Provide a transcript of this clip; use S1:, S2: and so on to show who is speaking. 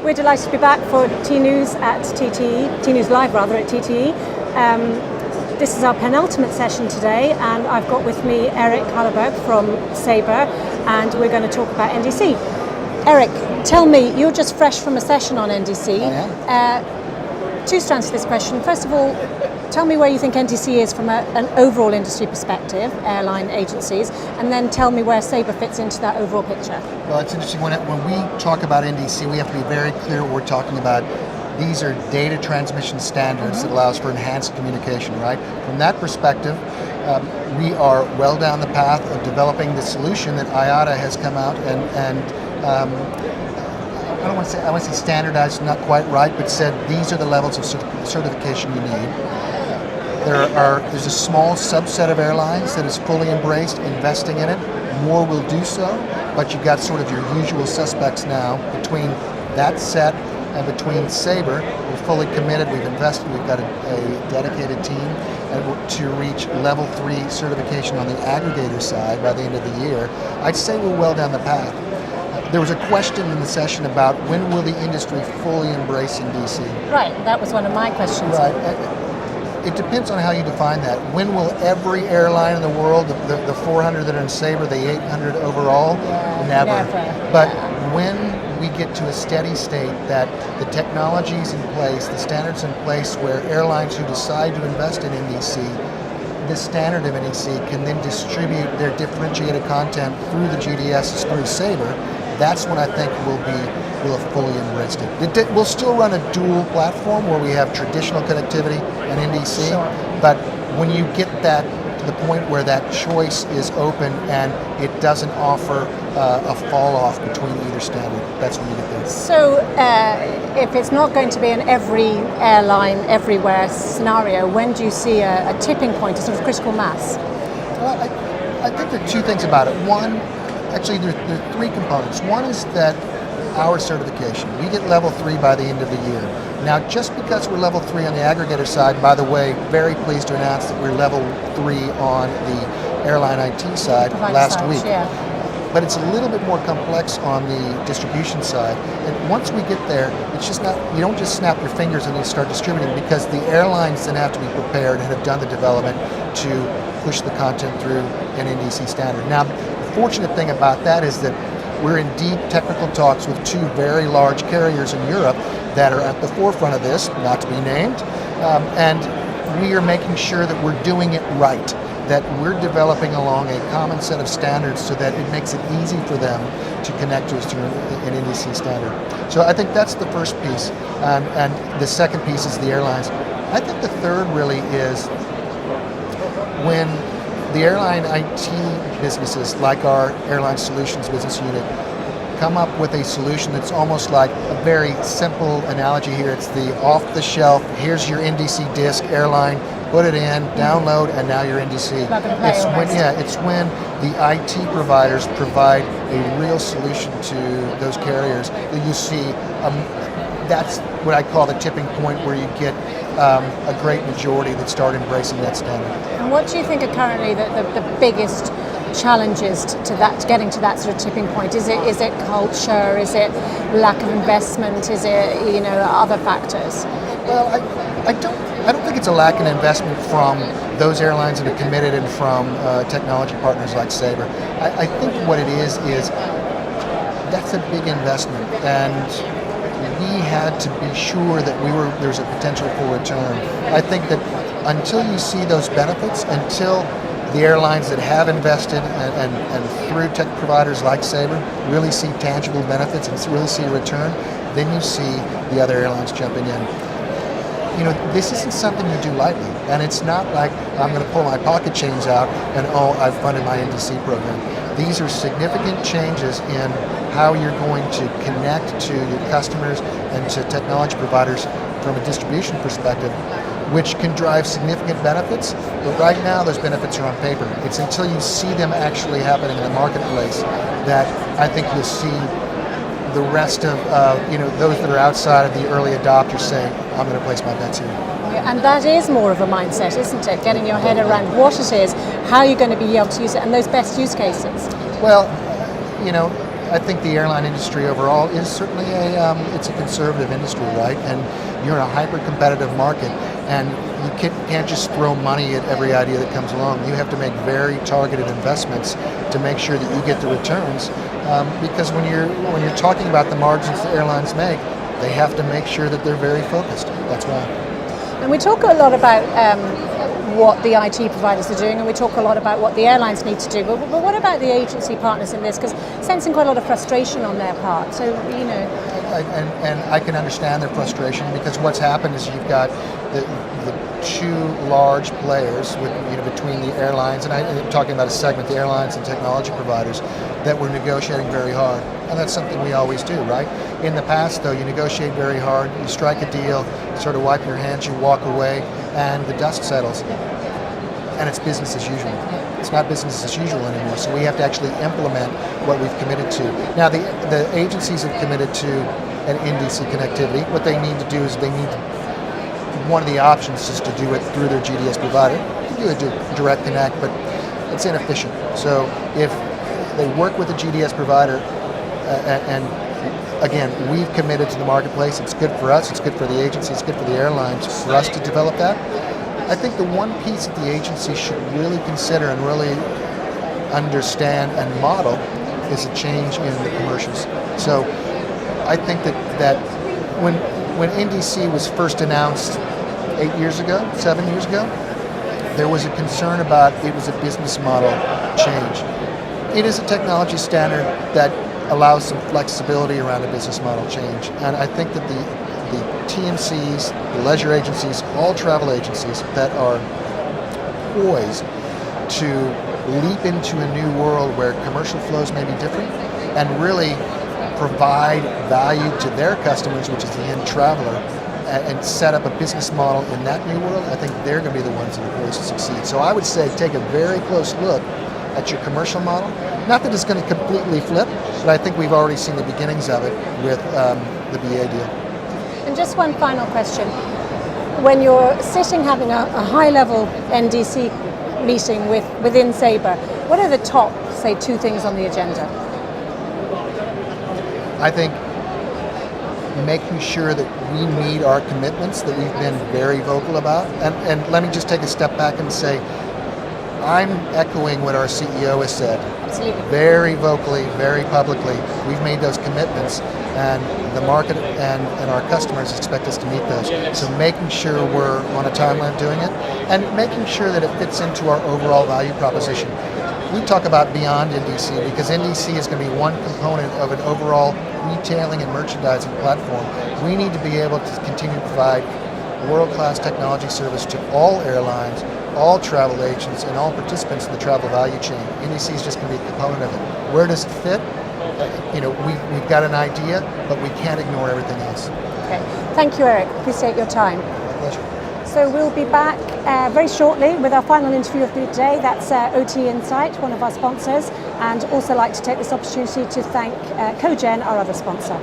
S1: We're delighted to be back for tnoooz at TTE, tnoozLIVE rather at TTE. This is our penultimate session today, and I've got with me Eric Hallerberg from Sabre, and we're going to talk about NDC. Eric, tell me, you're just fresh from a session on NDC.
S2: I am.
S1: Two strands to this question. First of all, tell me where you think NDC is from an overall industry perspective, airline agencies, and then tell me where Sabre fits into that overall picture.
S2: Well, it's interesting, when we talk about NDC, we have to be very clear what we're talking about. These are data transmission standards that allows for enhanced communication, right? From that perspective, we are well down the path of developing the solution that IATA has come out and I want to say standardized, not quite right, but said these are the levels of certification you need. There's a small subset of airlines that is fully embraced, investing in it. More will do so, but you've got sort of your usual suspects now. Between that set and between Sabre, we're fully committed, we've invested, we've got a dedicated team to reach level 3 certification on the aggregator side by the end of the year. I'd say we're well down the path. There was a question in the session about when will the industry fully embrace NDC?
S1: Right, that was one of my questions.
S2: Right. It depends on how you define that. When will every airline in the world, the 400 that are in Sabre, the 800 overall? Never. But when we get to a steady state that the technology's in place, the standards in place where airlines who decide to invest in NDC, this standard of NDC can then distribute their differentiated content through the GDS through Sabre, that's when I think we'll have fully embraced it. We'll still run a dual platform where we have traditional connectivity and NDC, but when you get that to the point where that choice is open and it doesn't offer a fall off between either standard, that's when you get there.
S1: So if it's not going to be an every airline, everywhere scenario, when do you see a tipping point, a sort of critical mass?
S2: Well, I think there are two things about it. One, actually there are three components. One is that our certification. We get level 3 by the end of the year. Now, just because we're level 3 on the aggregator side, by the way, very pleased to announce that we're level 3 on the airline IT side last week.
S1: Yeah.
S2: But it's a little bit more complex on the distribution side. And once we get there, it's just not, you don't just snap your fingers and then start distributing, because the airlines then have to be prepared and have done the development to push the content through an NDC standard. Now, the fortunate thing about that is that we're in deep technical talks with two very large carriers in Europe that are at the forefront of this, not to be named, and we are making sure that we're doing it right, that we're developing along a common set of standards so that it makes it easy for them to connect to us through an NDC standard. So I think that's the first piece, and the second piece is the airlines. I think the third really is when the airline IT businesses, like our Airline Solutions business unit, come up with a solution that's almost like a very simple analogy here. It's the off-the-shelf, here's your NDC disk, airline, put it in, download, and now you're NDC. It's when the IT providers provide a real solution to those carriers that you see. That's what I call the tipping point, where you get a great majority that start embracing that standard.
S1: And what do you think are currently the biggest challenges to getting to that sort of tipping point? Is it culture? Is it lack of investment? Is it other factors?
S2: Well, I don't think it's a lack of investment from those airlines that are committed and from technology partners like Sabre. I think what it is that's a big investment, and we had to be sure that there's a potential for return. I think that until you see those benefits, until the airlines that have invested and through tech providers like Sabre really see tangible benefits and really see a return, then you see the other airlines jumping in. This isn't something you do lightly, and it's not like I'm going to pull my pocket change out and I've funded my NDC program. These are significant changes in how you're going to connect to your customers and to technology providers from a distribution perspective, which can drive significant benefits, but right now those benefits are on paper. It's until you see them actually happening in the marketplace that I think you'll see the rest of those that are outside of the early adopters saying, I'm going to place my bets here.
S1: And that is more of a mindset, isn't it? Getting your head around what it is, how you're going to be able to use it, and those best use cases.
S2: Well, I think the airline industry overall is certainly it's a conservative industry, right? And you're in a hyper-competitive market, and you can't just throw money at every idea that comes along. You have to make very targeted investments to make sure that you get the returns. Because when you're talking about the margins that airlines make, they have to make sure that they're very focused. That's why.
S1: And we talk a lot about what the IT providers are doing, and we talk a lot about what the airlines need to do. But what about the agency partners in this? Because sensing quite a lot of frustration on their part. So
S2: and I can understand their frustration, because what's happened is you've got the two large players between the airlines, and I'm talking about a segment, the airlines and technology providers, that were negotiating very hard. And that's something we always do, right? In the past, though, you negotiate very hard, you strike a deal, sort of wipe your hands, you walk away, and the dust settles. And it's business as usual. It's not business as usual anymore, so we have to actually implement what we've committed to. Now, the agencies have committed to an NDC connectivity. What they need to do is one of the options is to do it through their GDS provider. You can do a direct connect, but it's inefficient. So if they work with a GDS provider, and again, we've committed to the marketplace, it's good for us, it's good for the agency, it's good for the airlines, for us to develop that. I think the one piece that the agency should really consider and really understand and model is a change in the commercials. So I think that when NDC was first announced 7 years ago, there was a concern about it was a business model change. It is a technology standard that allows some flexibility around a business model change. And I think that the TMCs, the leisure agencies, all travel agencies that are poised to leap into a new world where commercial flows may be different and really provide value to their customers, which is the end traveler, and set up a business model in that new world, I think they're going to be the ones that are poised to succeed. So I would say take a very close look at your commercial model. Not that it's going to completely flip, but I think we've already seen the beginnings of it with the BA deal.
S1: And just one final question. When you're sitting having a high-level NDC meeting within Sabre, what are the top, say, 2 things on the agenda?
S2: I think making sure that we meet our commitments that we've been very vocal about. And let me just take a step back and say, I'm echoing what our CEO has said.
S1: Absolutely.
S2: Very vocally, very publicly. We've made those commitments, and the market and our customers expect us to meet those. So making sure we're on a timeline doing it, and making sure that it fits into our overall value proposition. We talk about beyond NDC because NDC is going to be one component of an overall retailing and merchandising platform. We need to be able to continue to provide world-class technology service to all airlines, all travel agents, and all participants in the travel value chain. NDC is just going to be a component of it. Where does it fit? We've got an idea, but we can't ignore everything else.
S1: Okay. Thank you, Eric. Appreciate your time.
S2: My pleasure.
S1: So we'll be back very shortly with our final interview of the day. That's OT Insight, one of our sponsors, and also like to take this opportunity to thank Cogen, our other sponsor.